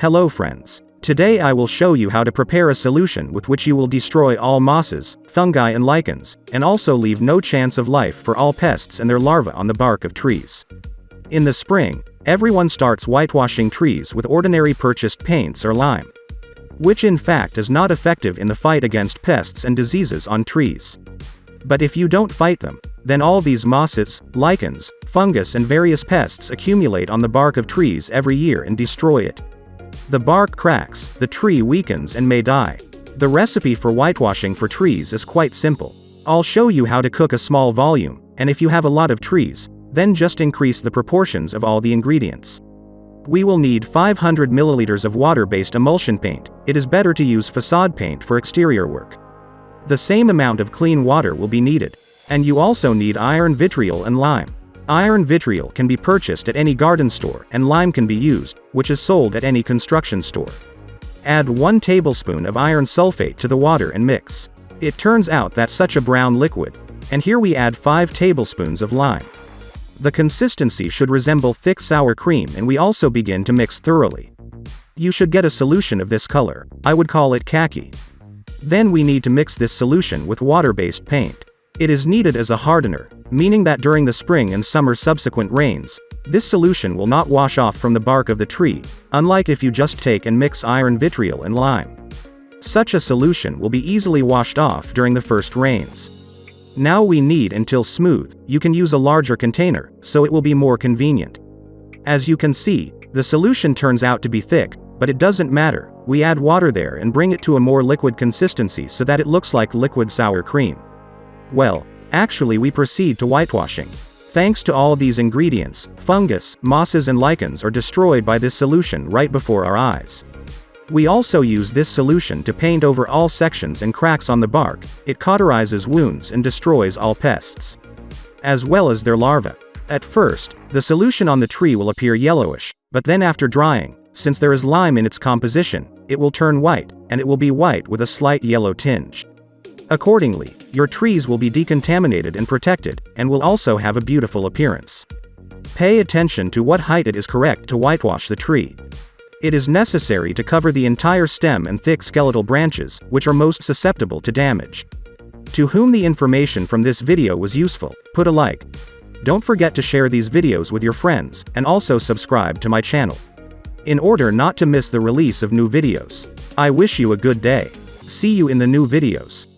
Hello friends. Today I will show you how to prepare a solution with which you will destroy all mosses, fungi and lichens, and also leave no chance of life for all pests and their larvae on the bark of trees. In the spring, everyone starts whitewashing trees with ordinary purchased paints or lime, which in fact is not effective in the fight against pests and diseases on trees. But if you don't fight them, then all these mosses, lichens, fungus and various pests accumulate on the bark of trees every year and destroy it. The bark cracks, the tree weakens and may die. The recipe for whitewashing for trees is quite simple. I'll show you how to cook a small volume, and if you have a lot of trees, then just increase the proportions of all the ingredients. We will need 500 milliliters of water-based emulsion paint. It is better to use facade paint for exterior work. The same amount of clean water will be needed. And you also need iron vitriol and lime. Iron vitriol can be purchased at any garden store and lime can be used, which is sold at any construction store. Add 1 tablespoon of iron sulfate to the water and mix. It turns out that's such a brown liquid. And here we add 5 tablespoons of lime. The consistency should resemble thick sour cream and we also begin to mix thoroughly. You should get a solution of this color. I would call it khaki. Then we need to mix this solution with water-based paint. It is needed as a hardener, meaning that during the spring and summer subsequent rains, this solution will not wash off from the bark of the tree, unlike if you just take and mix iron vitriol and lime. Such a solution will be easily washed off during the first rains. Now we knead until smooth. You can use a larger container, so it will be more convenient. As you can see, the solution turns out to be thick, but it doesn't matter. We add water there and bring it to a more liquid consistency so that it looks like liquid sour cream. Well, actually we proceed to whitewashing. Thanks to all these ingredients, fungus, mosses and lichens are destroyed by this solution right before our eyes. We also use this solution to paint over all sections and cracks on the bark. It cauterizes wounds and destroys all pests, as well as their larvae. At first, the solution on the tree will appear yellowish, but then after drying, since there is lime in its composition, it will turn white, and it will be white with a slight yellow tinge. Accordingly, your trees will be decontaminated and protected, and will also have a beautiful appearance. Pay attention to what height it is correct to whitewash the tree. It is necessary to cover the entire stem and thick skeletal branches, which are most susceptible to damage. To whom the information from this video was useful, put a like. Don't forget to share these videos with your friends, and also subscribe to my channel, in order not to miss the release of new videos. I wish you a good day. See you in the new videos.